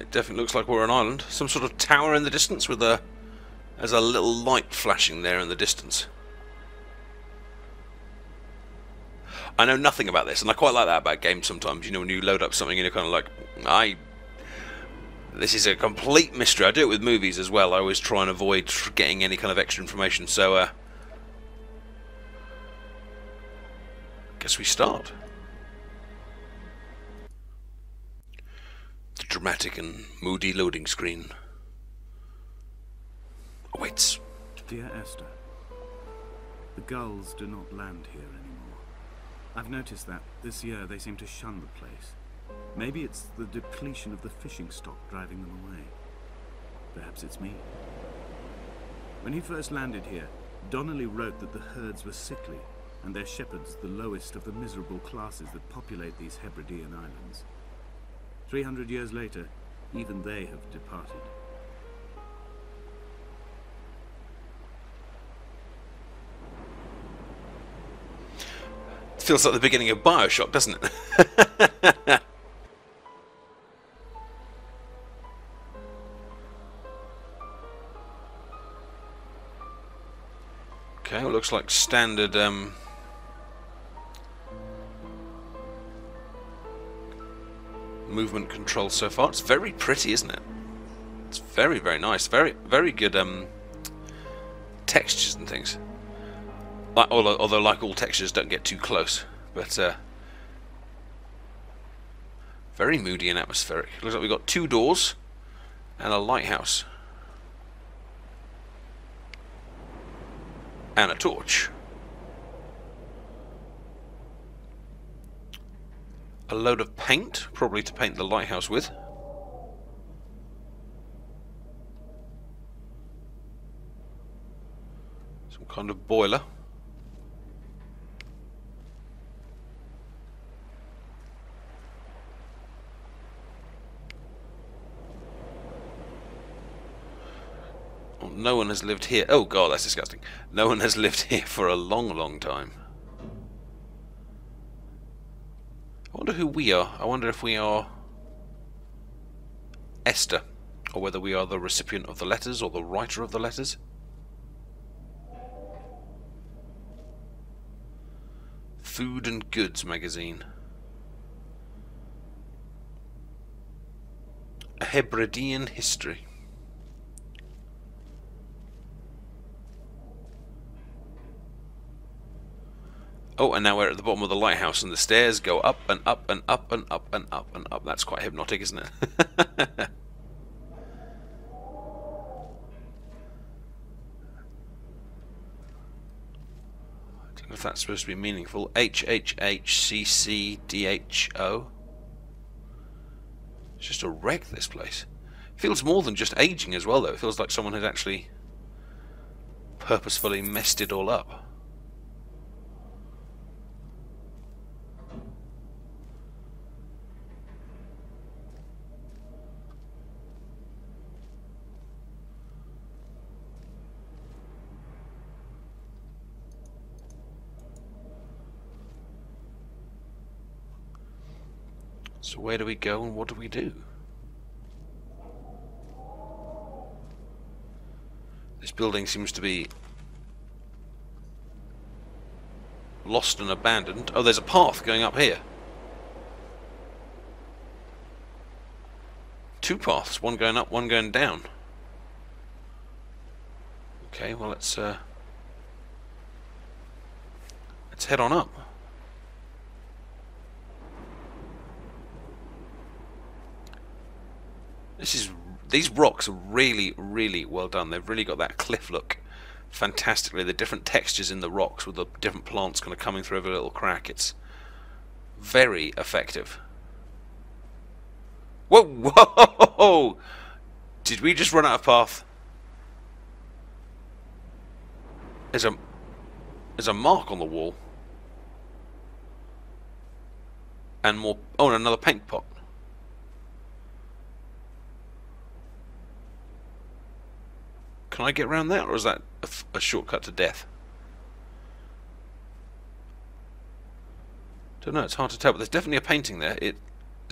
It definitely looks like we're on an island. Some sort of tower in the distance with a... There's a little light flashing there in the distance. I know nothing about this, and I quite like that about games sometimes. You know, when you load up something and you're kind of like, this is a complete mystery. I do it with movies as well. I always try and avoid getting any kind of extra information. So, guess we start. The dramatic and moody loading screen awaits. Dear Esther, the gulls do not land here anymore. I've noticed that this year they seem to shun the place. Maybe it's the depletion of the fishing stock driving them away. Perhaps it's me. When he first landed here, Donnelly wrote that the herds were sickly and their shepherds the lowest of the miserable classes that populate these Hebridean islands. 300 years later, even they have departed. Feels like the beginning of BioShock, doesn't it? Okay, well, looks like standard movement control so far. It's very pretty, isn't it? It's very, very nice. Very, very good textures and things. Although, like all textures, don't get too close. But very moody and atmospheric. Looks like we've got 2 doors and a lighthouse. And a torch. A load of paint, probably to paint the lighthouse with. Some kind of boiler. No one has lived here. Oh god, that's disgusting. No one has lived here for a long, long time. I wonder who we are. I wonder if we are Esther, or whether we are the recipient of the letters or the writer of the letters. Food and Goods magazine. A Hebridean history. Oh, and now we're at the bottom of the lighthouse, and the stairs go up and up and up and up and up and up. That's quite hypnotic, isn't it? I don't know if that's supposed to be meaningful. HHHCCDHO. It's just a wreck, this place. Feels more than just aging as well, though. It feels like someone had actually purposefully messed it all up. So where do we go and what do we do? This building seems to be lost and abandoned. Oh, there's a path going up here. 2 paths, one going up, one going down. Okay, well let's head on up. These rocks are really, really well done. They've really got that cliff look fantastically. The different textures in the rocks with the different plants kind of coming through every little crack. It's very effective. Whoa, whoa! Did we just run out of path? There's a mark on the wall. And more. Oh, and another paint pot. Can I get around that, or is that a shortcut to death? Don't know, it's hard to tell, but there's definitely a painting there. Is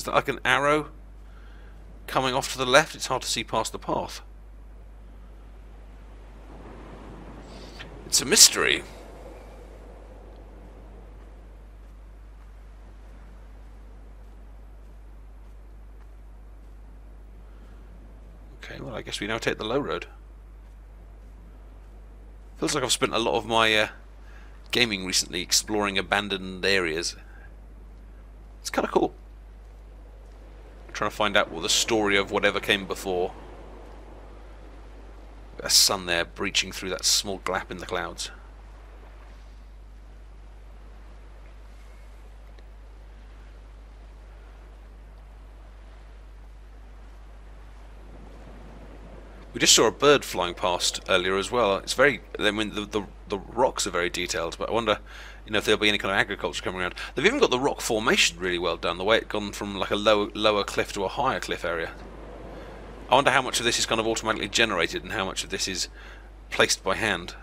that like an arrow coming off to the left, it's hard to see past the path. It's a mystery. Okay, well, I guess we now take the low road. Feels like I've spent a lot of my gaming recently exploring abandoned areas. It's kind of cool. I'm trying to find out what the story of whatever came before. A sun there breaching through that small gap in the clouds. We just saw a bird flying past earlier as well. It's very, I mean, the rocks are very detailed, but I wonder, you know, if there'll be any kind of agriculture coming around. They've even got the rock formation really well done, the way it's gone from like a lower cliff to a higher cliff area. I wonder how much of this is kind of automatically generated and how much of this is placed by hand.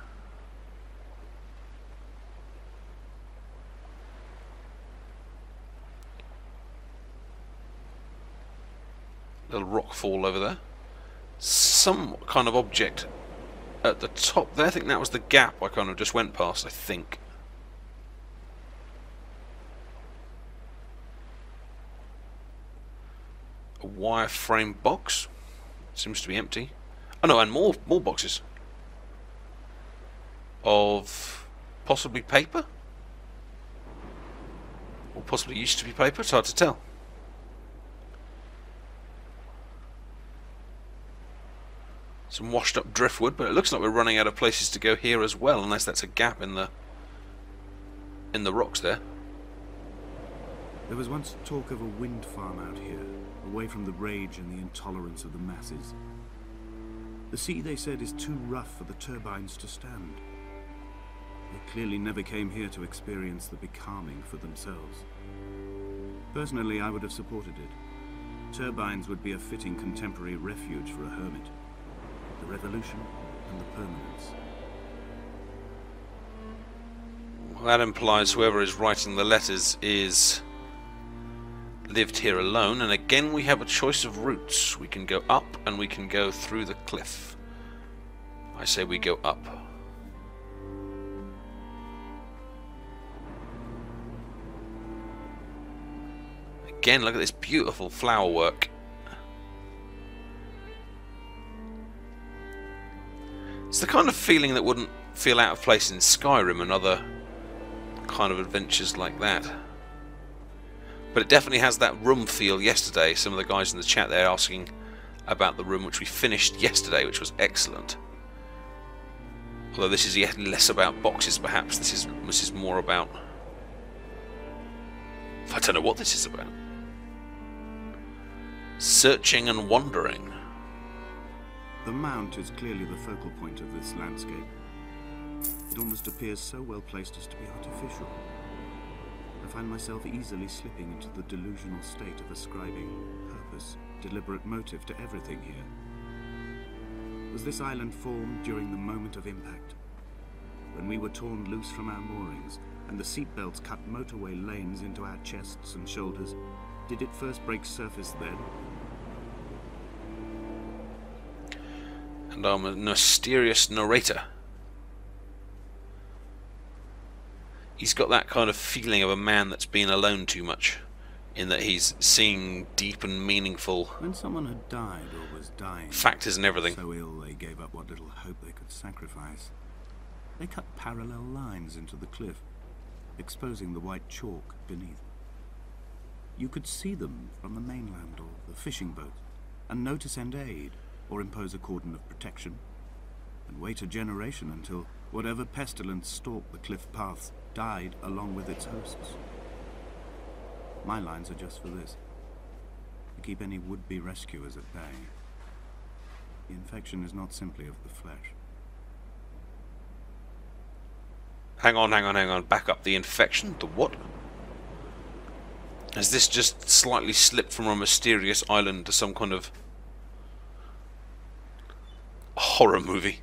Little rock fall over there. Some kind of object at the top there. I think that was the gap I kind of just went past, I think. A wireframe box. Seems to be empty. Oh no, and more boxes. Of possibly paper? Or possibly used to be paper, it's hard to tell. Some washed up driftwood, but it looks like we're running out of places to go here as well, unless that's a gap in the rocks there. There was once talk of a wind farm out here, away from the rage and the intolerance of the masses. The sea, they said, is too rough for the turbines to stand. They clearly never came here to experience the becalming for themselves. Personally, I would have supported it. Turbines would be a fitting contemporary refuge for a hermit. The revolution and the permanence. Well, that implies whoever is writing the letters is lived here alone, and again we have a choice of routes. We can go up and we can go through the cliff. I say we go up. Again, look at this beautiful flower work. It's the kind of feeling that wouldn't feel out of place in Skyrim and other kind of adventures like that. But it definitely has that room feel yesterday. Some of the guys in the chat there asking about the room which we finished yesterday, which was excellent. Although this is yet less about boxes, perhaps. This is more about... I don't know what this is about. Searching and wandering. The mount is clearly the focal point of this landscape. It almost appears so well placed as to be artificial. I find myself easily slipping into the delusional state of ascribing purpose, deliberate motive to everything here. Was this island formed during the moment of impact? When we were torn loose from our moorings, and the seatbelts cut motorway lanes into our chests and shoulders, did it first break surface then? And I'm a mysterious narrator. He's got that kind of feeling of a man that's been alone too much, in that he's seeing deep and meaningful when someone had died or was dying, factors and everything. So ill they gave up what little hope they could sacrifice. They cut parallel lines into the cliff, exposing the white chalk beneath. You could see them from the mainland or the fishing boat, and know to send aid, or impose a cordon of protection, and wait a generation until whatever pestilence stalked the cliff paths died along with its hosts. My lines are just for this, to keep any would-be rescuers at bay. The infection is not simply of the flesh. Hang on, back up. The infection? The what? Has this just slightly slipped from a mysterious island to some kind of horror movie?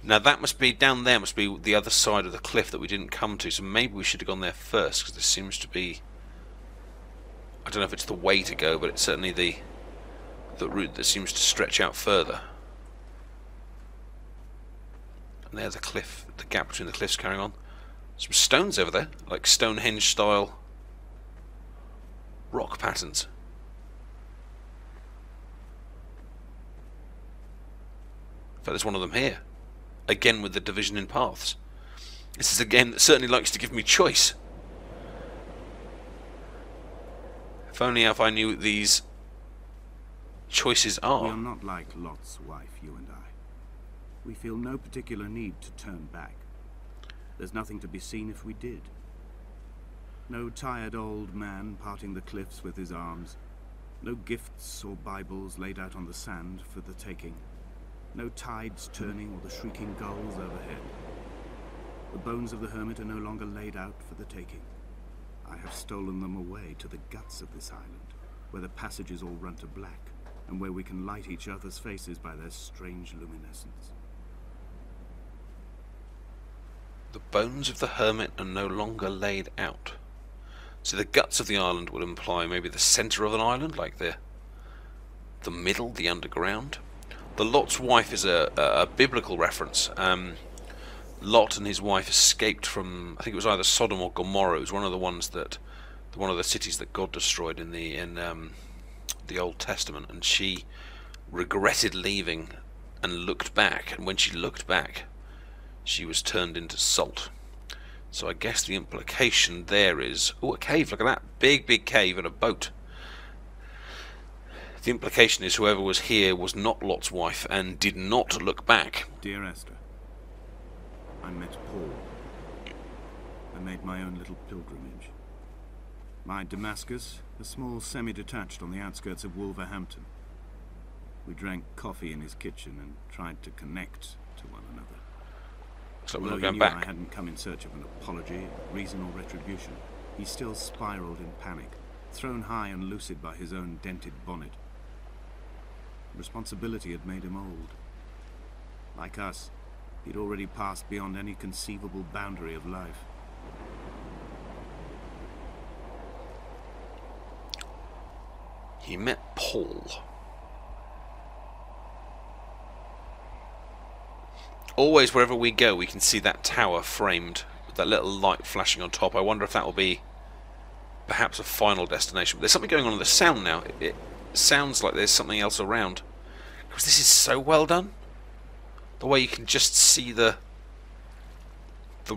Now that must be, down there must be the other side of the cliff that we didn't come to, so maybe we should have gone there first, because this seems to be, I don't know if it's the way to go, but it's certainly the route that seems to stretch out further. And there's the cliff, the gap between the cliffs carrying on. Some stones over there, like Stonehenge style rock patterns. In fact, there's one of them here. Again with the division in paths. This is a game that certainly likes to give me choice. If only if I knew what these choices are. We are not like Lot's wife, you and I. We feel no particular need to turn back. There's nothing to be seen if we did. No tired old man parting the cliffs with his arms. No gifts or Bibles laid out on the sand for the taking. No tides turning or the shrieking gulls overhead. The bones of the hermit are no longer laid out for the taking. I have stolen them away to the guts of this island, where the passages all run to black, and where we can light each other's faces by their strange luminescence. The bones of the hermit are no longer laid out. So the guts of the island would imply maybe the centre of an island, like the middle, the underground. The Lot's wife is a biblical reference. Lot and his wife escaped from, I think it was either Sodom or Gomorrah. It was one of the ones that, one of the cities that God destroyed in the Old Testament, and she regretted leaving and looked back. And when she looked back, she was turned into salt. So I guess the implication there is, oh, a cave! Look at that big cave and a boat. The implication is whoever was here was not Lot's wife and did not look back. Dear Esther, I met Paul. I made my own little pilgrimage. My Damascus, a small semi-detached on the outskirts of Wolverhampton. We drank coffee in his kitchen and tried to connect to one another. So we're Although not he going knew back. I hadn't come in search of an apology, reason or retribution, he still spiraled in panic, thrown high and lucid by his own dented bonnet. Responsibility had made him old. Like us, he'd already passed beyond any conceivable boundary of life. He met Paul. Always, wherever we go, we can see that tower framed with that little light flashing on top. I wonder if that will be perhaps a final destination. But there's something going on with the sound now. It sounds like there's something else around. Because this is so well done. The way you can just see the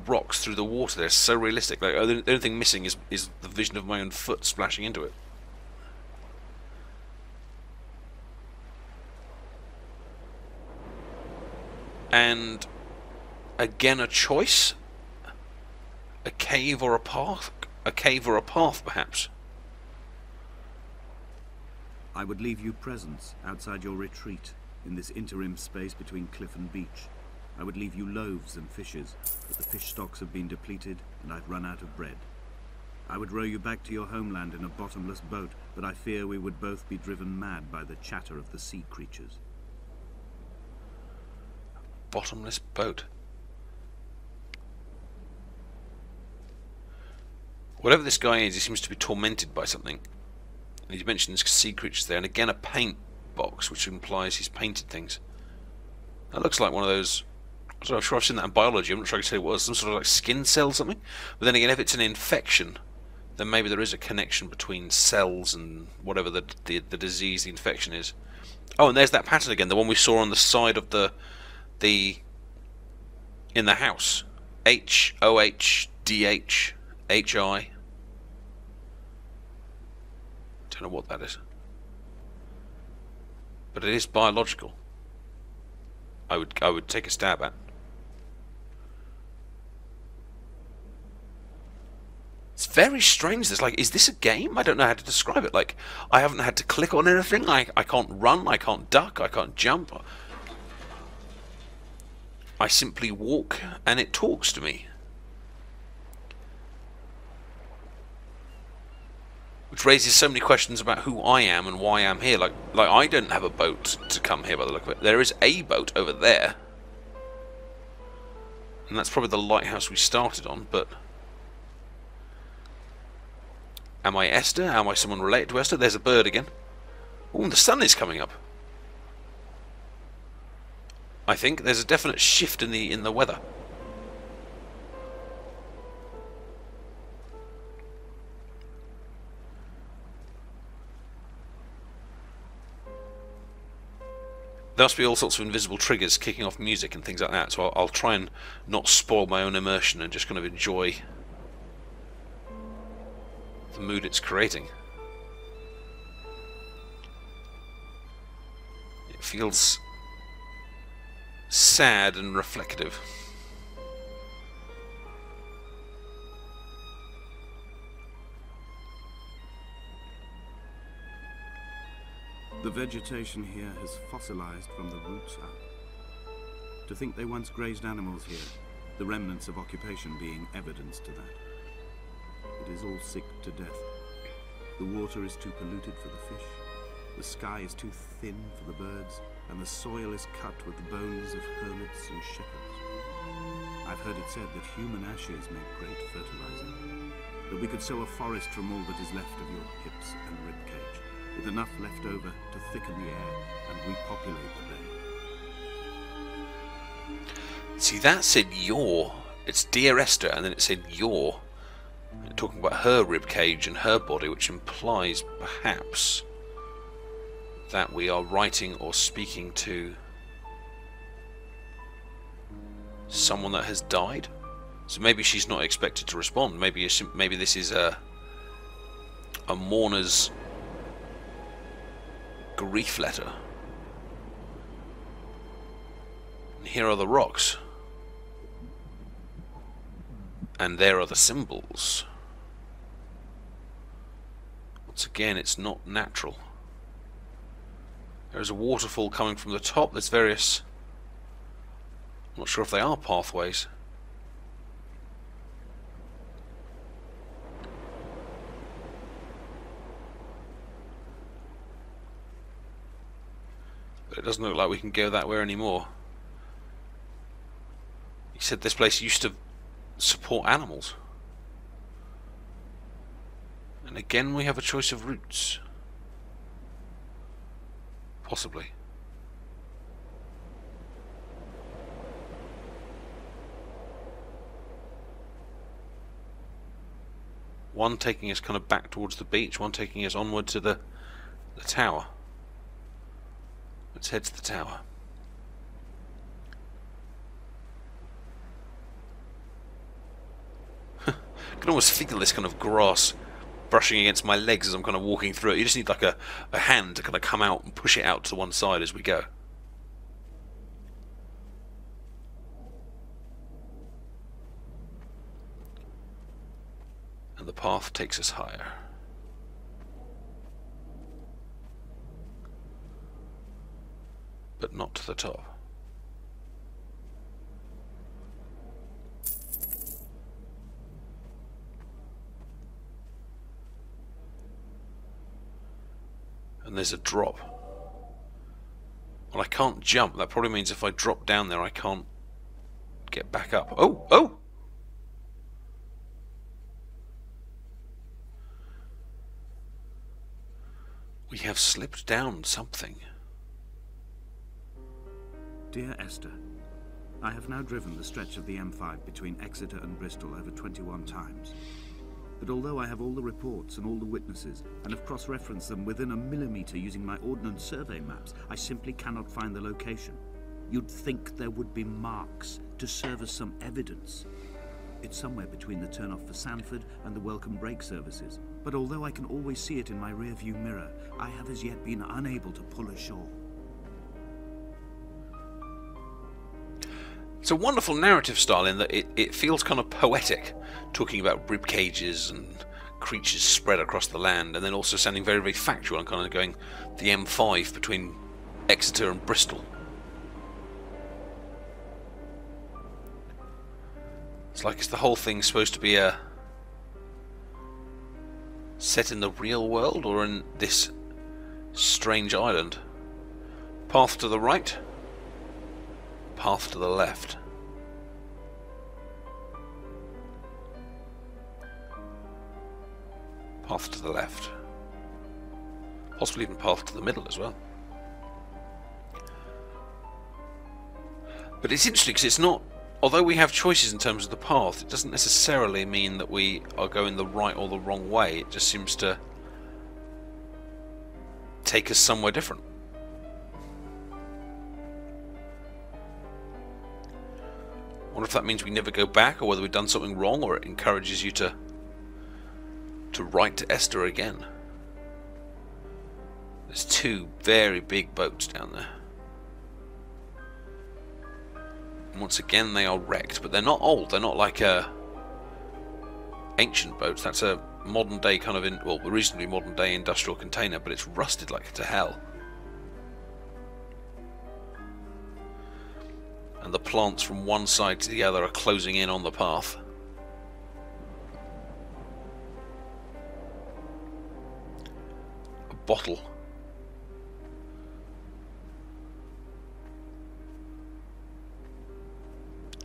rocks through the water there is so realistic. Like, the only thing missing is the vision of my own foot splashing into it. And again, a choice, a cave or a path, perhaps. I would leave you presents outside your retreat in this interim space between cliff and beach. I would leave you loaves and fishes, but the fish stocks have been depleted and I've run out of bread. I would row you back to your homeland in a bottomless boat, but I fear we would both be driven mad by the chatter of the sea creatures. Bottomless boat. Whatever this guy is, he seems to be tormented by something. And he mentions sea creatures there, and again a paint box, which implies he's painted things. That looks like one of those. I'm sure I've seen that in biology. I'm not sure I can tell you what it was. Some sort of like skin cell or something. But then again, if it's an infection, then maybe there is a connection between cells and whatever the disease, the infection is. Oh, and there's that pattern again, the one we saw on the side of the in the house. HOHDHHI. Don't know what that is, but it is biological. I would take a stab at. It's very strange. This, like, is this a game? I don't know how to describe it. Like, I haven't had to click on anything. I can't run. I can't duck. I can't jump. I simply walk and it talks to me. Which raises so many questions about who I am and why I'm here. Like I don't have a boat to come here by the look of it. There is a boat over there. And that's probably the lighthouse we started on, but... Am I Esther? Am I someone related to Esther? There's a bird again. Oh, the sun is coming up. I think there's a definite shift in the weather. There must be all sorts of invisible triggers kicking off music and things like that, so I'll try and not spoil my own immersion and just kind of enjoy the mood it's creating. It feels sad and reflective. The vegetation here has fossilized from the roots up. To think they once grazed animals here, the remnants of occupation being evidence to that. It is all sick to death. The water is too polluted for the fish, the sky is too thin for the birds, and the soil is cut with the bones of hermits and shepherds. I've heard it said that human ashes make great fertilizer, that we could sow a forest from all that is left of your hips and ribcage, with enough left over to thicken the air and repopulate the bay. See, that said your. It's Dear Esther, and then it said your. Talking about her ribcage and her body, which implies perhaps that we are writing or speaking to someone that has died. So maybe she's not expected to respond. Maybe this is a mourner's grief letter. And here are the rocks. And there are the symbols. Once again, it's not natural. There is a waterfall coming from the top. There's various... I'm not sure if they are pathways. But it doesn't look like we can go that way anymore. He said this place used to support animals. And again we have a choice of routes. Possibly. One taking us kind of back towards the beach, one taking us onward to the tower. Let's head to the tower. I can almost feel this kind of grass brushing against my legs as I'm kind of walking through it. You just need like a hand to kind of come out and push it out to one side as we go. And the path takes us higher. But not to the top. And there's a drop. Well, I can't jump. That probably means if I drop down there I can't get back up. Oh! Oh! We have slipped down something. Dear Esther, I have now driven the stretch of the M5 between Exeter and Bristol over 21 times. But although I have all the reports and all the witnesses, and have cross-referenced them within a millimetre using my Ordnance Survey maps, I simply cannot find the location. You'd think there would be marks to serve as some evidence. It's somewhere between the turn-off for Sanford and the welcome break services. But although I can always see it in my rear-view mirror, I have as yet been unable to pull ashore. It's a wonderful narrative style in that it feels kind of poetic, talking about rib cages and creatures spread across the land, and then also sounding very, very factual and kind of going the M5 between Exeter and Bristol. It's like the whole thing supposed to be set in the real world or in this strange island. Path to the right. Path to the left. Path to the left. Possibly even path to the middle as well. But it's interesting because it's not, although we have choices in terms of the path, it doesn't necessarily mean that we are going the right or the wrong way. It just seems to take us somewhere different. I wonder if that means we never go back, or whether we've done something wrong, or it encourages you to write to Esther again. There's two very big boats down there. And once again they are wrecked, but they're not old. They're not like ancient boats. That's a modern day kind of, well, reasonably modern day industrial container, but it's rusted like to hell. And the plants from one side to the other are closing in on the path. A bottle.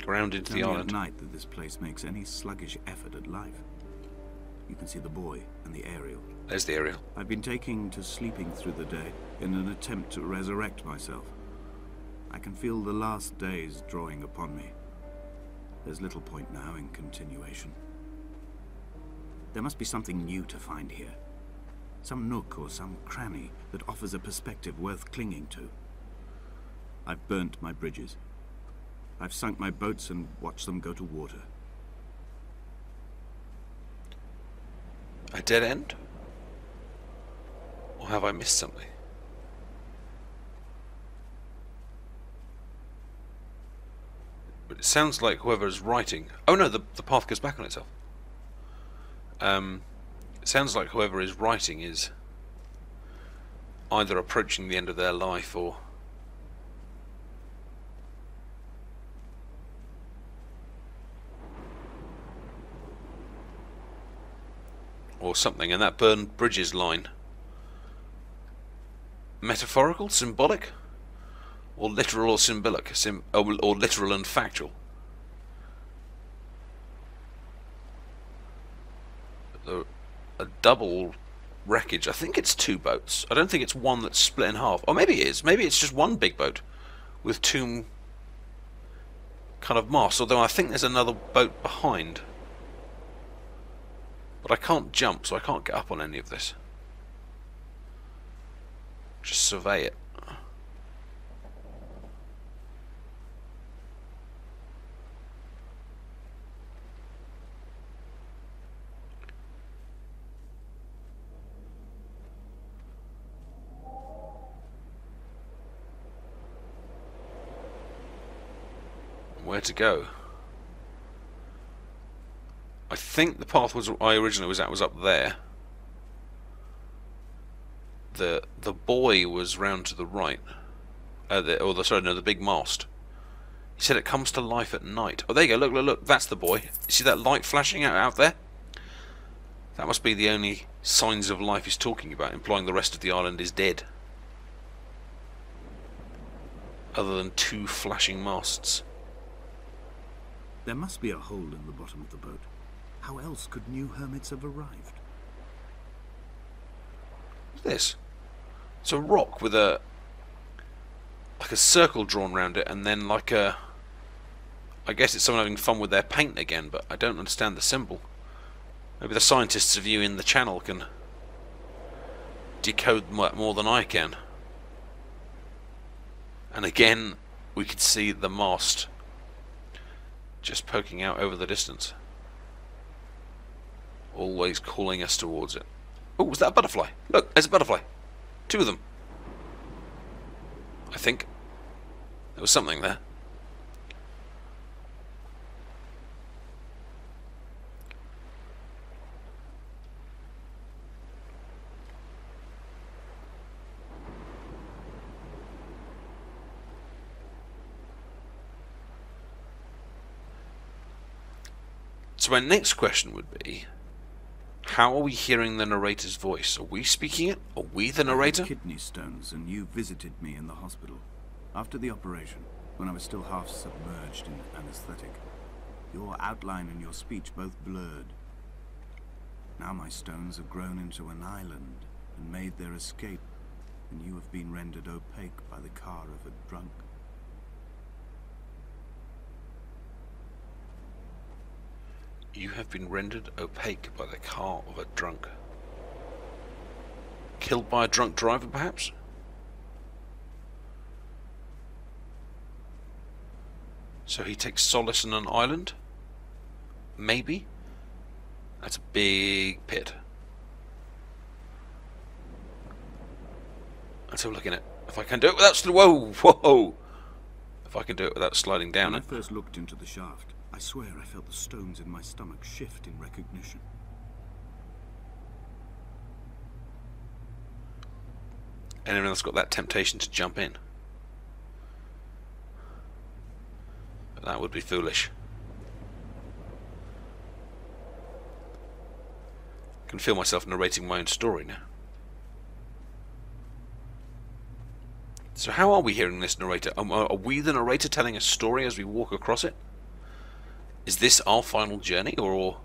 Grounded to the island. At night that this place makes any sluggish effort at life. You can see the buoy and the aerial. There's the aerial. I've been taking to sleeping through the day in an attempt to resurrect myself. I can feel the last days drawing upon me. There's little point now in continuation. There must be something new to find here. Some nook or some cranny that offers a perspective worth clinging to. I've burnt my bridges. I've sunk my boats and watched them go to water. A dead end? Or have I missed something? But it sounds like whoever's writing... Oh no, the path goes back on itself. It sounds like whoever is writing is either approaching the end of their life or something. And that burned bridges line, metaphorical, symbolic, or literal or symbolic, or literal and factual? A double wreckage. I think it's two boats. I don't think it's one that's split in half. Or maybe it is. Maybe it's just one big boat with two kind of masts, although I think there's another boat behind. But I can't jump, so I can't get up on any of this. Just survey it. Where to go? I think the path I originally was at was up there. The buoy was round to the right. The big mast. He said it comes to life at night. Oh, there you go. Look, look, look. That's the buoy. You see that light flashing out there? That must be the only signs of life he's talking about, implying the rest of the island is dead. Other than two flashing masts. There must be a hole in the bottom of the boat. How else could new hermits have arrived? What's this? It's a rock with like a circle drawn around it, and then like a... I guess it's someone having fun with their paint again, but I don't understand the symbol. Maybe the scientists of you in the channel can decode more than I can. And again, we could see the mast just poking out over the distance. Always calling us towards it. Oh, was that a butterfly? Look, there's a butterfly. Two of them. I think. There was something there. So my next question would be, how are we hearing the narrator's voice? Are we speaking it? Are we the narrator? I had kidney stones, and you visited me in the hospital. After the operation, when I was still half submerged in anesthetic, your outline and your speech both blurred. Now my stones have grown into an island, and made their escape, and you have been rendered opaque by the car of a drunk. You have been rendered opaque by the car of a drunk. Killed by a drunk driver, perhaps? So he takes solace in an island? Maybe? That's a big pit. Let's have a look in it. If I can do it without... Whoa! If I can do it without sliding down When it. I first looked into the shaft, I swear I felt the stones in my stomach shift in recognition. Anyone else got that temptation to jump in? But that would be foolish. I can feel myself narrating my own story now. So how are we hearing this narrator? Are we the narrator telling a story as we walk across it? Is this our final journey, or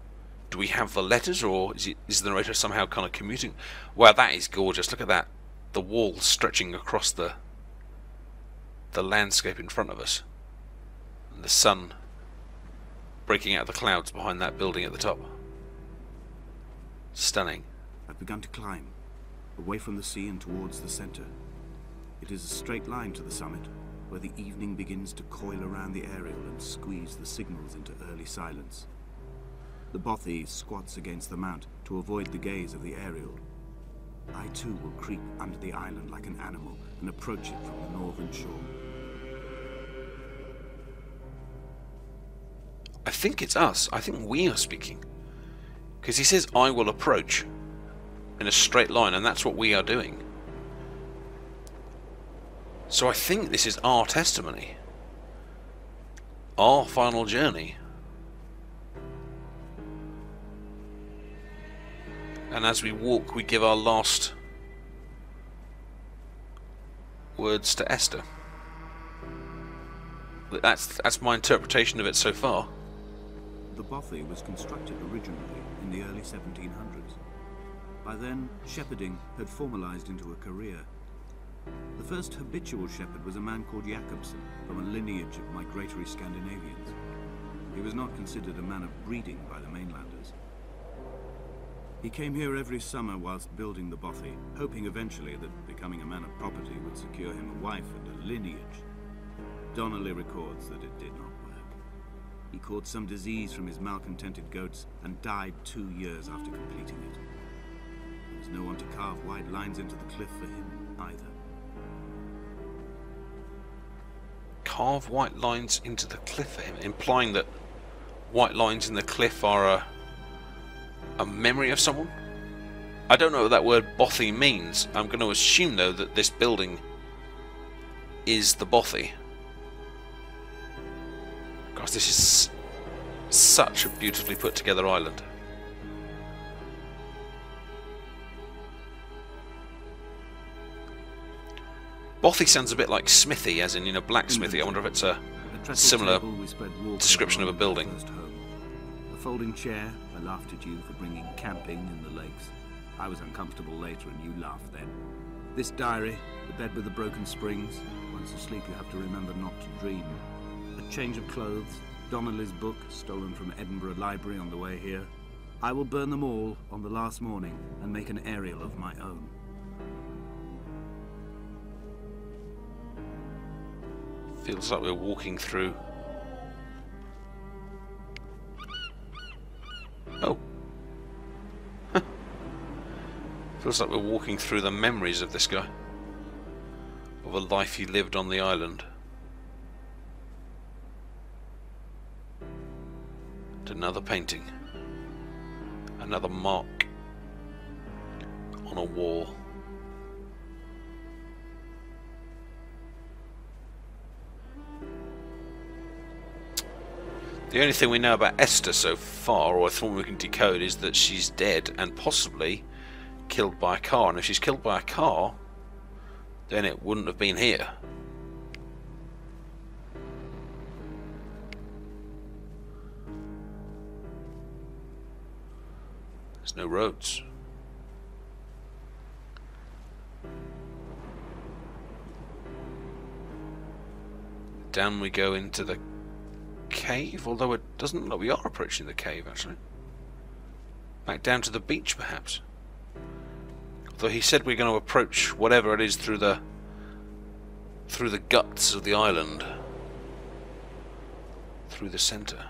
do we have the letters, or is the narrator somehow kind of commuting? Wow, that is gorgeous. Look at that. The wall stretching across the landscape in front of us. And the sun breaking out of the clouds behind that building at the top. Stunning. I've begun to climb, away from the sea and towards the center. It is a straight line to the summit, where the evening begins to coil around the aerial and squeeze the signals into early silence. The bothy squats against the mount to avoid the gaze of the aerial. I too will creep under the island like an animal and approach it from the northern shore. I think it's us. I think we are speaking. Because he says, I will approach in a straight line, and that's what we are doing. So I think this is our testimony. Our final journey. And as we walk, we give our last words to Esther. That's my interpretation of it so far. The bothy was constructed originally in the early 1700s. By then, shepherding had formalized into a career. The first habitual shepherd was a man called Jacobsen, from a lineage of migratory Scandinavians. He was not considered a man of breeding by the mainlanders. He came here every summer whilst building the bothy, hoping eventually that becoming a man of property would secure him a wife and a lineage. Donnelly records that it did not work. He caught some disease from his malcontented goats and died 2 years after completing it. There was no one to carve wide lines into the cliff for him either. Carve white lines into the cliff for him, implying that white lines in the cliff are a memory of someone? I don't know what that word bothy means. I'm going to assume, though, that this building is the bothy. Gosh, this is such a beautifully put together island. Bothy sounds a bit like smithy, as in, blacksmithy. I wonder if it's a similar description of a building. A folding chair. I laughed at you for bringing camping in the lakes. I was uncomfortable later and you laughed then. This diary, the bed with the broken springs. Once asleep you have to remember not to dream. A change of clothes, Donnelly's book, stolen from Edinburgh Library on the way here. I will burn them all on the last morning and make an aerial of my own. Feels like we're walking through... Oh. Feels like we're walking through the memories of this guy. Of a life he lived on the island. And another painting. Another mark on a wall. The only thing we know about Esther so far, or I thought we can decode, is that she's dead and possibly killed by a car. And if she's killed by a car, then it wouldn't have been here. There's no roads. Down we go into the cave, although it doesn't look like we are approaching the cave, actually. Back down to the beach, perhaps. Although he said we're going to approach whatever it is through the guts of the island. Through the centre.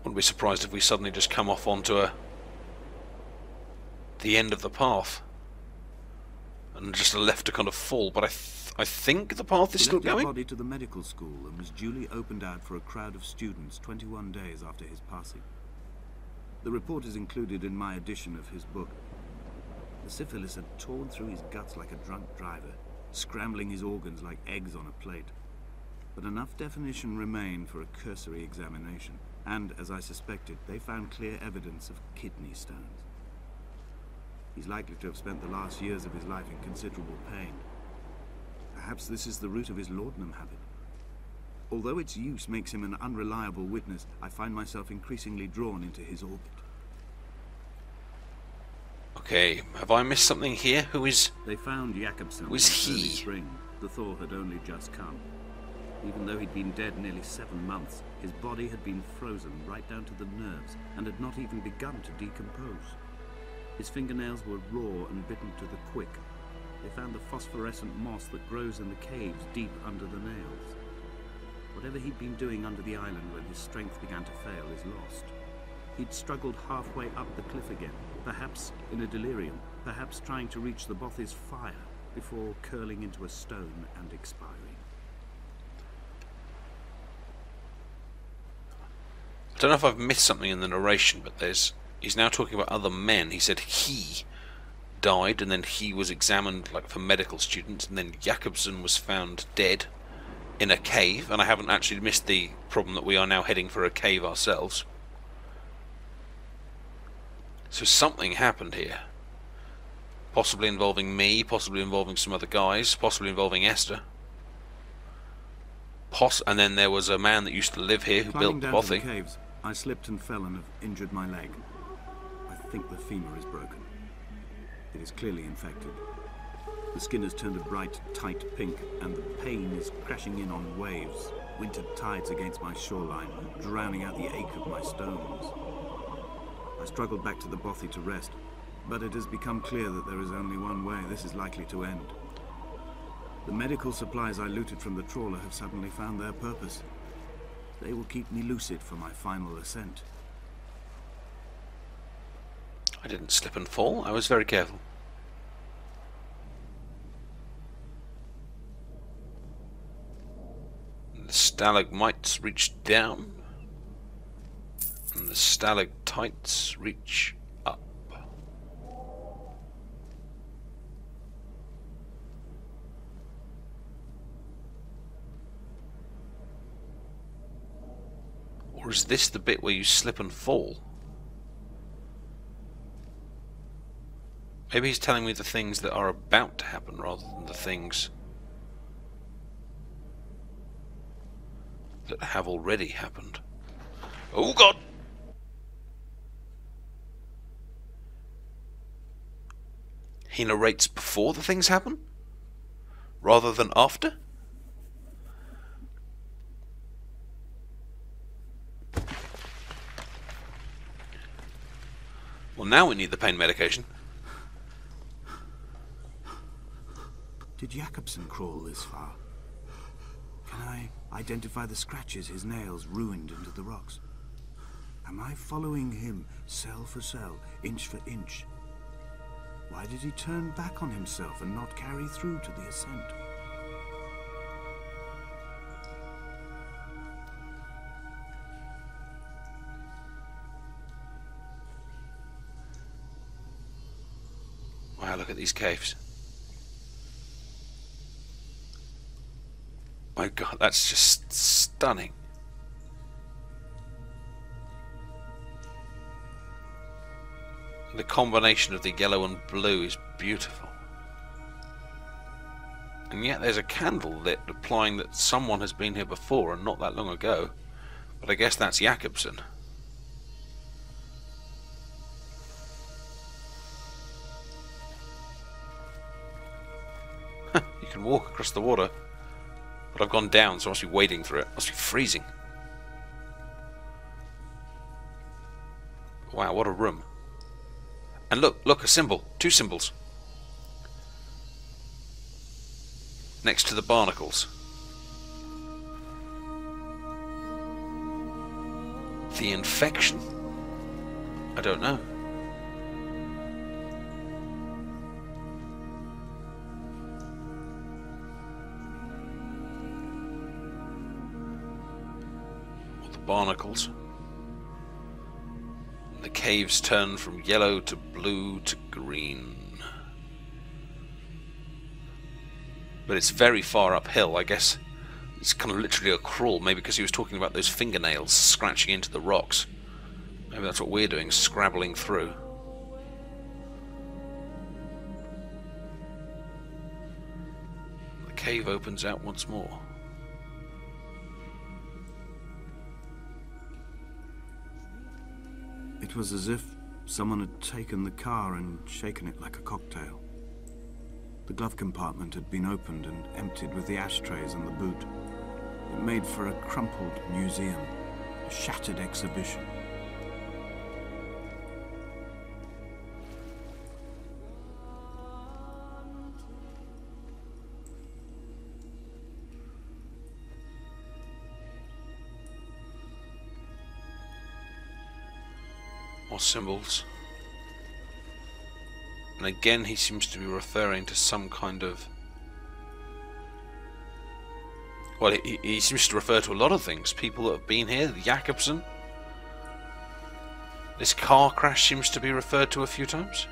Wouldn't be surprised if we suddenly just come off onto the end of the path and just left to kind of fall. But I think the path is still going. He left his body to the medical school and was duly opened out for a crowd of students 21 days after his passing. The report is included in my edition of his book. The syphilis had torn through his guts like a drunk driver, scrambling his organs like eggs on a plate. But enough definition remained for a cursory examination. And, as I suspected, they found clear evidence of kidney stones. He's likely to have spent the last years of his life in considerable pain. Perhaps this is the root of his laudanum habit. Although its use makes him an unreliable witness, I find myself increasingly drawn into his orbit. Okay, have I missed something here? Who is... They found Jakobsen in early spring. The thaw had only just come. Even though he'd been dead nearly 7 months, his body had been frozen right down to the nerves and had not even begun to decompose. His fingernails were raw and bitten to the quick. They found the phosphorescent moss that grows in the caves deep under the nails. Whatever he'd been doing under the island when his strength began to fail is lost. He'd struggled halfway up the cliff again, perhaps in a delirium, perhaps trying to reach the Bothy's fire before curling into a stone and expiring. I don't know if I've missed something in the narration, but he's now talking about other men. He said he died, and then he was examined like for medical students, and then Jakobsen was found dead in a cave, and I haven't actually missed the problem that we are now heading for a cave ourselves. So something happened here. Possibly involving me, possibly involving some other guys, possibly involving Esther. And then there was a man that used to live here who built the Bothy. Caves, I slipped and fell and have injured my leg. I think the femur is broken. It is clearly infected. The skin has turned a bright, tight pink, and the pain is crashing in on waves, winter tides against my shoreline, drowning out the ache of my stones. I struggled back to the Bothy to rest, but it has become clear that there is only one way this is likely to end. The medical supplies I looted from the trawler have suddenly found their purpose. They will keep me lucid for my final ascent. I didn't slip and fall. I was very careful. The stalagmites reach down, and the stalactites reach up. Or is this the bit where you slip and fall? Maybe he's telling me the things that are about to happen rather than the things that have already happened. Oh God! He narrates before the things happen rather than after? Well, now we need the pain medication. Did Jakobsen crawl this far? Can I identify the scratches his nails ruined into the rocks? Am I following him cell for cell, inch for inch? Why did he turn back on himself and not carry through to the ascent? Wow, look at these caves. My God, that's just stunning. The combination of the yellow and blue is beautiful. And yet there's a candle lit, implying that someone has been here before and not that long ago. But I guess that's Jakobsen. You can walk across the water. But I've gone down, so I must be wading through it. Must be freezing. Wow, what a room. And look, a symbol. 2 symbols. Next to the barnacles. The infection? I don't know. Or the barnacles. The caves turn from yellow to blue to green. But it's very far uphill, I guess. It's kind of literally a crawl, maybe because he was talking about those fingernails scratching into the rocks. Maybe that's what we're doing, scrabbling through. The cave opens out once more. It was as if someone had taken the car and shaken it like a cocktail. The glove compartment had been opened and emptied with the ashtrays and the boot. It made for a crumpled museum, a shattered exhibition. More symbols. And again he seems to be referring to some kind of... Well, he seems to refer to a lot of things. People that have been here, the Jakobsen. This car crash seems to be referred to a few times.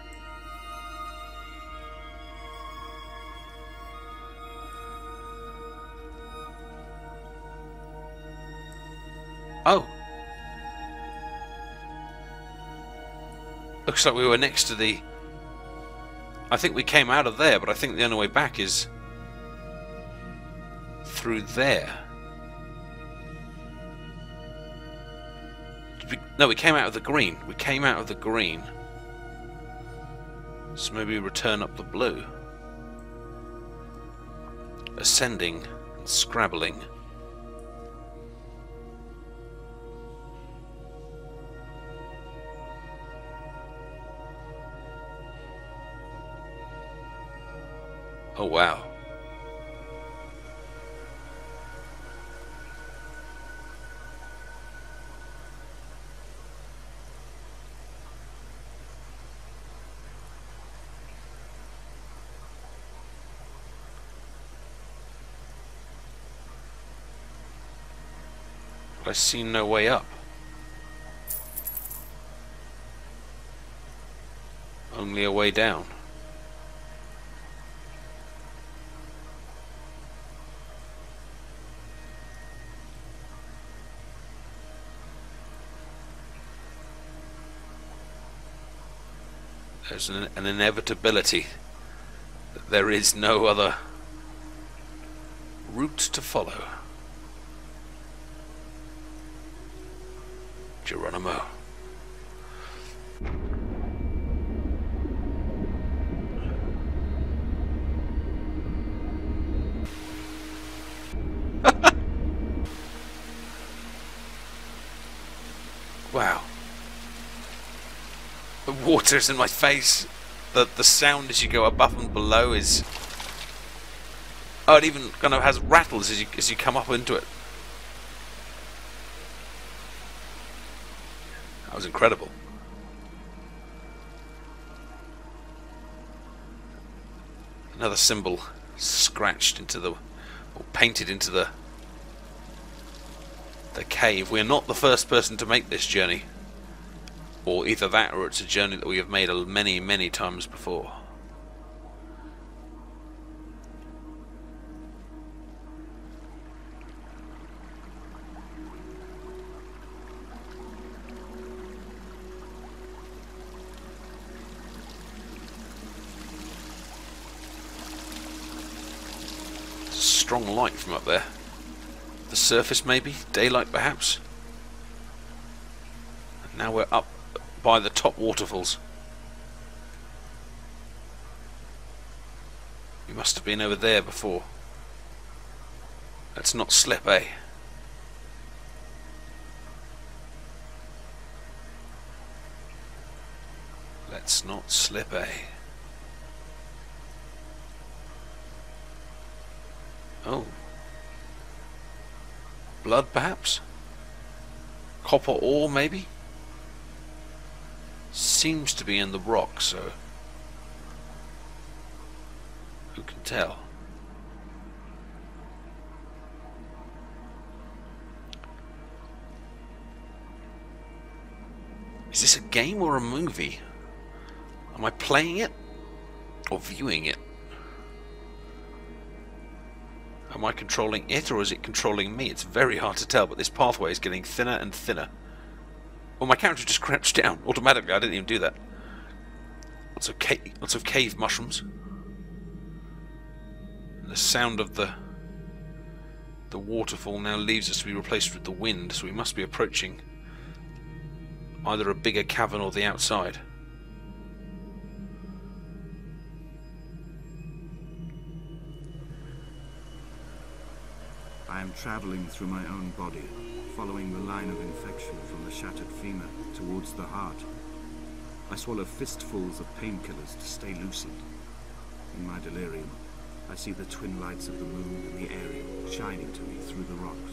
Oh! Looks like we were next to the... I think we came out of there, but I think the only way back is through there. No, we came out of the green. We came out of the green. So maybe we return up the blue. Ascending and scrabbling. Oh wow. But I see no way up. Only a way down. There's an inevitability that there is no other route to follow. Geronimo. Wow. The water's in my face. The sound as you go above and below is... Oh, it even kind of has rattles as you come up into it. That was incredible. Another symbol scratched into the... or painted into the cave. We're not the first person to make this journey. Or either that, or it's a journey that we have made many, many times before. strong light from up there. The surface maybe? Daylight perhaps? And now we're up by the top waterfalls. We must have been over there before. Let's not slip, eh? Let's not slip, eh? Oh. Blood, perhaps? Copper ore, maybe? Seems to be in the rock, so... who can tell? Is this a game or a movie? Am I playing it? Or viewing it? Am I controlling it, or is it controlling me? It's very hard to tell, but this pathway is getting thinner and thinner. Well, my character just crouched down automatically. I didn't even do that. Lots of cave mushrooms. And the sound of the waterfall now leaves us to be replaced with the wind, so we must be approaching either a bigger cavern or the outside. I am traveling through my own body, following the line of infection from the shattered femur towards the heart. I swallow fistfuls of painkillers to stay lucid. In my delirium, I see the twin lights of the moon and the Ariel shining to me through the rocks.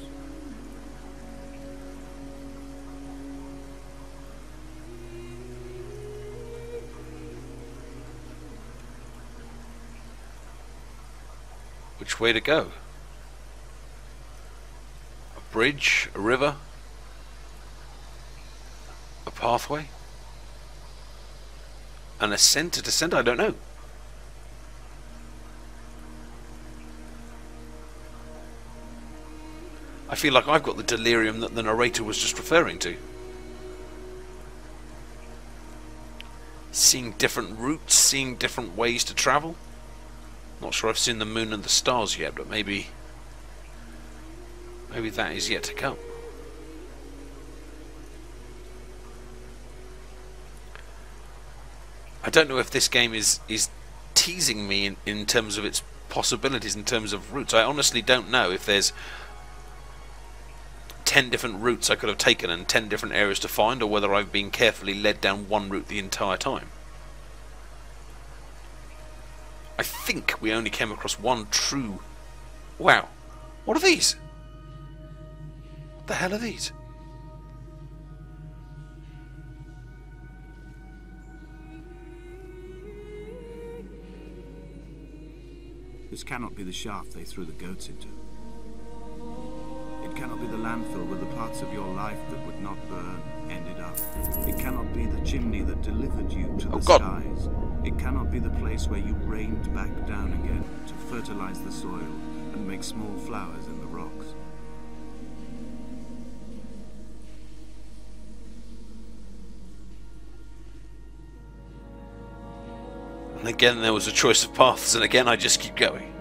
Which way to go? A bridge? A river? A pathway? An ascent? A descent? I don't know. I feel like I've got the delirium that the narrator was just referring to. Seeing different routes, seeing different ways to travel. Not sure I've seen the moon and the stars yet, but maybe that is yet to come. I don't know if this game is teasing me in terms of its possibilities, in terms of routes. I honestly don't know if there's 10 different routes I could have taken and 10 different areas to find, or whether I've been carefully led down one route the entire time. I think we only came across one true... Wow. What are these? What the hell are these? This cannot be the shaft they threw the goats into. It cannot be the landfill where the parts of your life that would not burn ended up. It cannot be the chimney that delivered you to the skies. It cannot be the place where you rained back down again to fertilize the soil and make small flowers in the rocks. And again there was a choice of paths, and again I just keep going.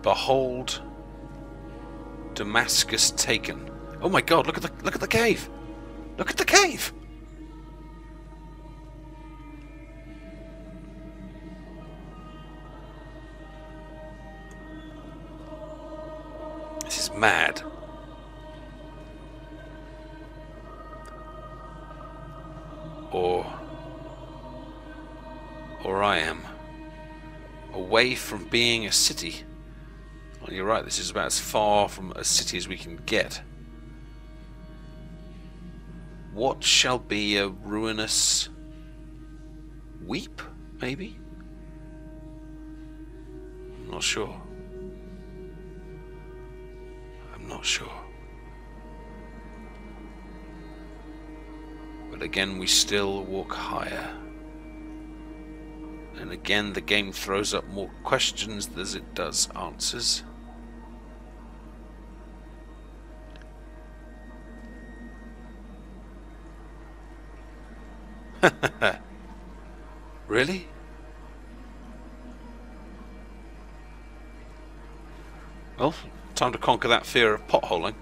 Behold, Damascus taken. Oh my God! Look at the cave! Look at the cave! This is mad. Or I am away from being a city. Well, you're right, this is about as far from a city as we can get. What shall be a ruinous weep, maybe? I'm not sure. I'm not sure. But again, we still walk higher. And again, the game throws up more questions than it does answers. Really? Well, time to conquer that fear of potholing.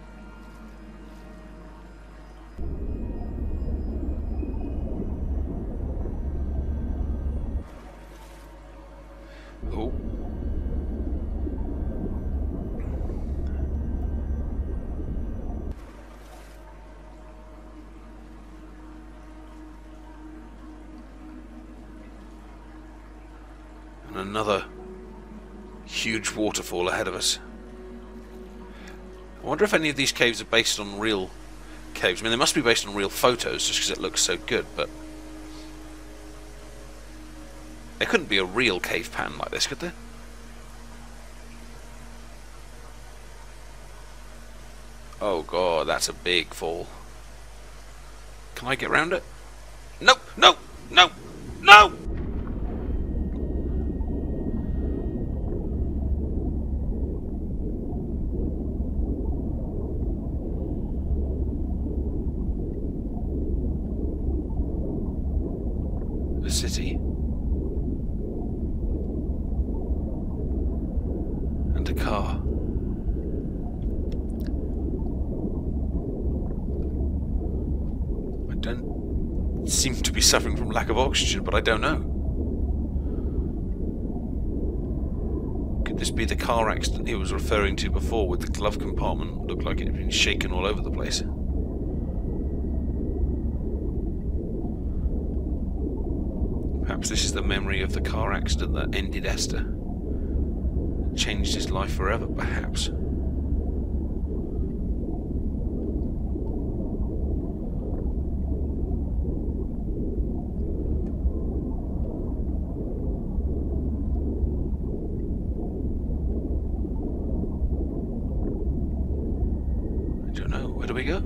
Oh. And another huge waterfall ahead of us. I wonder if any of these caves are based on real caves. I mean, they must be based on real photos just because it looks so good, but there couldn't be a real cave pattern like this, could there? Oh god, that's a big fall. Can I get around it? No! No! No! No! The city. And a car. I don't seem to be suffering from lack of oxygen, but I don't know. Could this be the car accident he was referring to before with the glove compartment? Looked like it had been shaken all over the place. Perhaps this is the memory of the car accident that ended Esther. Changed his life forever, perhaps. I don't know. Where do we go?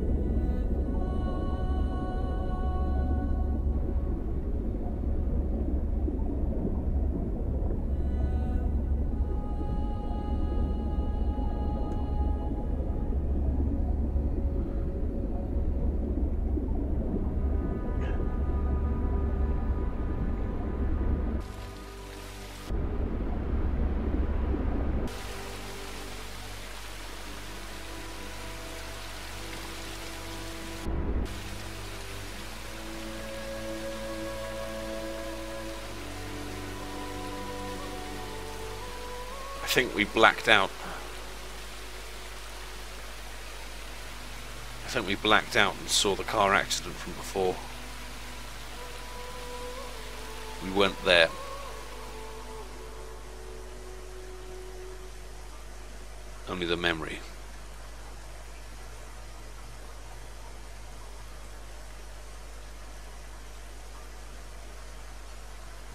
I think we blacked out. I think we blacked out and saw the car accident from before. We weren't there. Only the memory.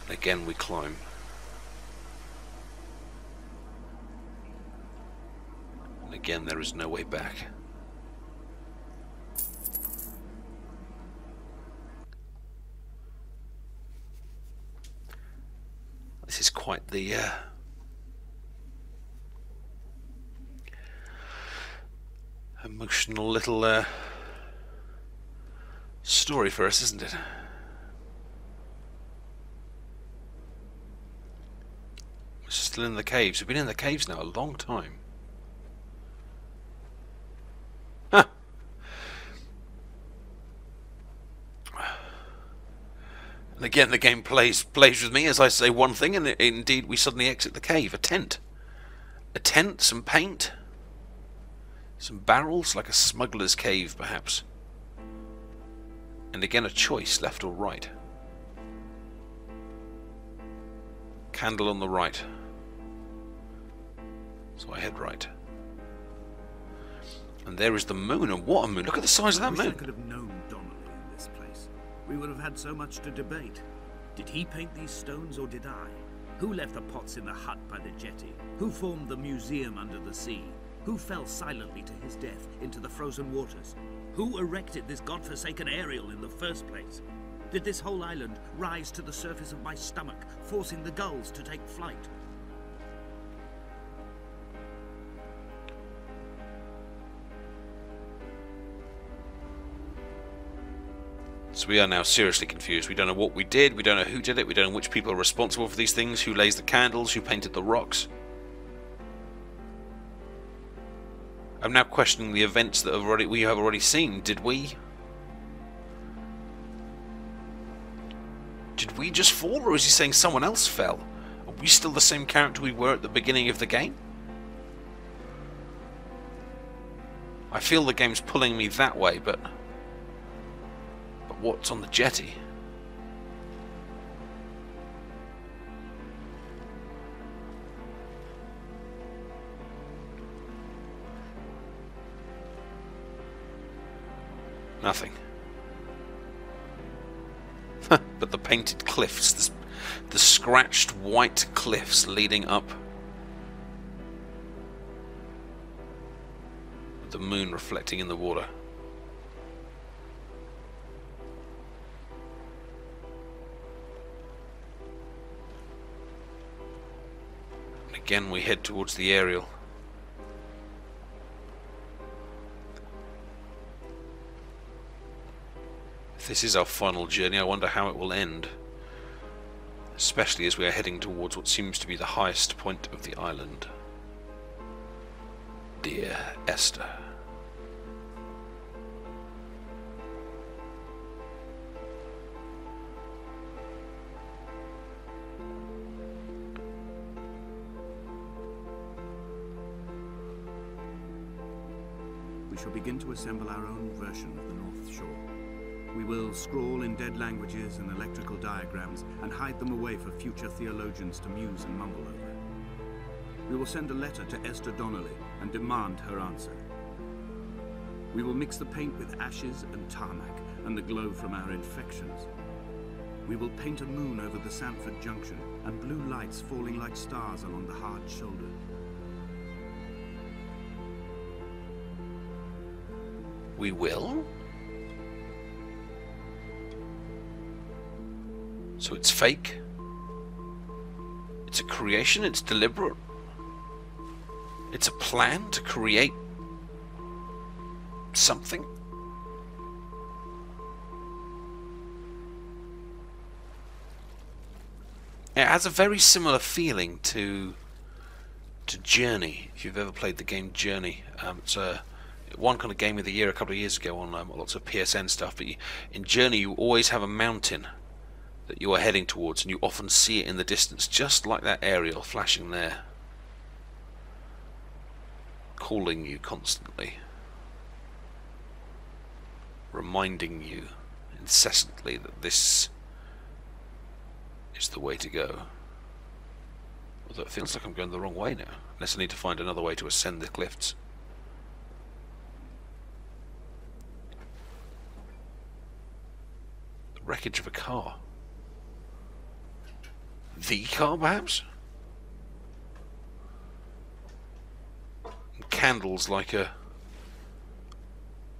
And again we climb. And again there is no way back. This is quite the emotional little story for us, isn't it? We're still in the caves. We've been in the caves now a long time. Huh. And again the game plays with me as I say one thing and indeed we suddenly exit the cave. A tent. A tent, some paint. Some barrels, like a smuggler's cave, perhaps. And again a choice, left or right. Candle on the right. So I head right. And there is the moon, and what a moon. Look at the size of that moon. I could have known Donnelly in this place. We would have had so much to debate. Did he paint these stones, or did I? Who left the pots in the hut by the jetty? Who formed the museum under the sea? Who fell silently to his death into the frozen waters? Who erected this godforsaken aerial in the first place? Did this whole island rise to the surface of my stomach, forcing the gulls to take flight? So we are now seriously confused. We don't know what we did, we don't know who did it, we don't know which people are responsible for these things, who lays the candles, who painted the rocks. I'm now questioning the events that we have already seen. Did we just fall, or is he saying someone else fell? Are we still the same character we were at the beginning of the game? I feel the game's pulling me that way, but what's on the jetty? Nothing. But the painted cliffs, the scratched white cliffs leading up, with the moon reflecting in the water. And again we head towards the aerial. If this is our final journey, I wonder how it will end. Especially as we are heading towards what seems to be the highest point of the island. Dear Esther. We shall begin to assemble our own version of the North Shore. We will scrawl in dead languages and electrical diagrams and hide them away for future theologians to muse and mumble over. We will send a letter to Esther Donnelly and demand her answer. We will mix the paint with ashes and tarmac and the glow from our infections. We will paint a moon over the Sanford Junction and blue lights falling like stars along the hard shoulder. We will? So it's fake? It's a creation? It's deliberate? It's a plan to create something? It has a very similar feeling to Journey, if you've ever played the game Journey. It's one kind of game of the year a couple of years ago on lots of PSN stuff, but in Journey you always have a mountain that you are heading towards, and you often see it in the distance, just like that aerial flashing there, calling you constantly, reminding you incessantly that this is the way to go. Although it feels like I'm going the wrong way now, unless I need to find another way to ascend the cliffs. The wreckage of a car. The car, perhaps? And candles like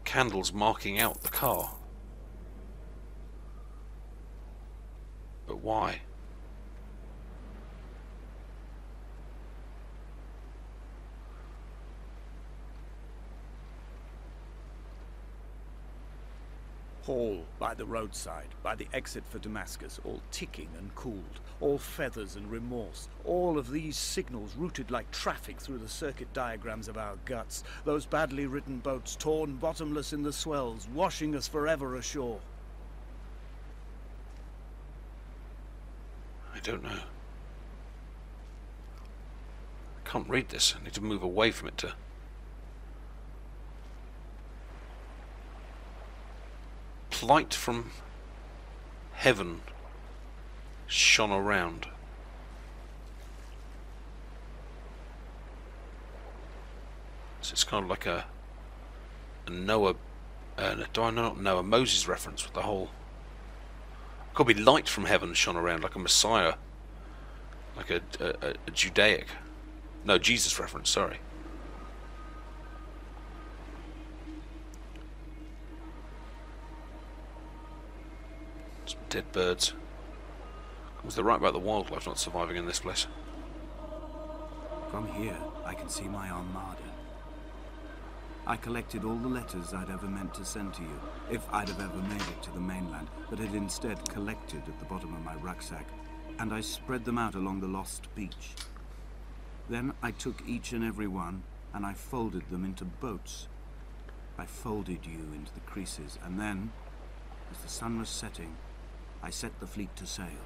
candles marking out the car. But why? Hall by the roadside, by the exit for Damascus, all ticking and cooled, all feathers and remorse, all of these signals routed like traffic through the circuit diagrams of our guts, those badly written boats torn bottomless in the swells, washing us forever ashore. I don't know. I can't read this. I need to move away from it to... Light from heaven shone around. So it's kind of like a Noah, do I not know, a Moses reference with the whole... Could be light from heaven shone around, like a Messiah, like a Judaic, no, Jesus reference, sorry. Some dead birds. Was they right about the wildlife not surviving in this place? From here, I can see my armada. I collected all the letters I'd ever meant to send to you, if I'd have ever made it to the mainland, but had instead collected at the bottom of my rucksack, and I spread them out along the lost beach. Then I took each and every one and I folded them into boats. I folded you into the creases, and then, as the sun was setting, I set the fleet to sail.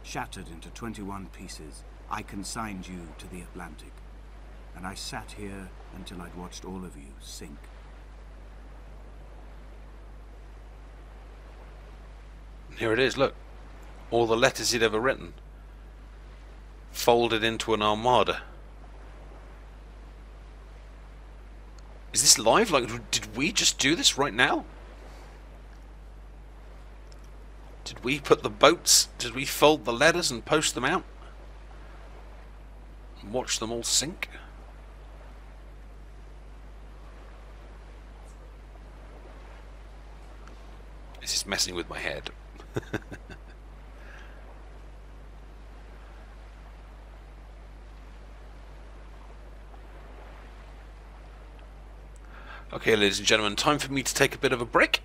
Shattered into 21 pieces, I consigned you to the Atlantic, and I sat here until I'd watched all of you sink. Here it is, look. All the letters he'd ever written. Folded into an armada. Is this live? Like, did we just do this right now? Did we put the boats, did we fold the letters and post them out? And watch them all sink? This is messing with my head. Okay, ladies and gentlemen, time for me to take a bit of a break.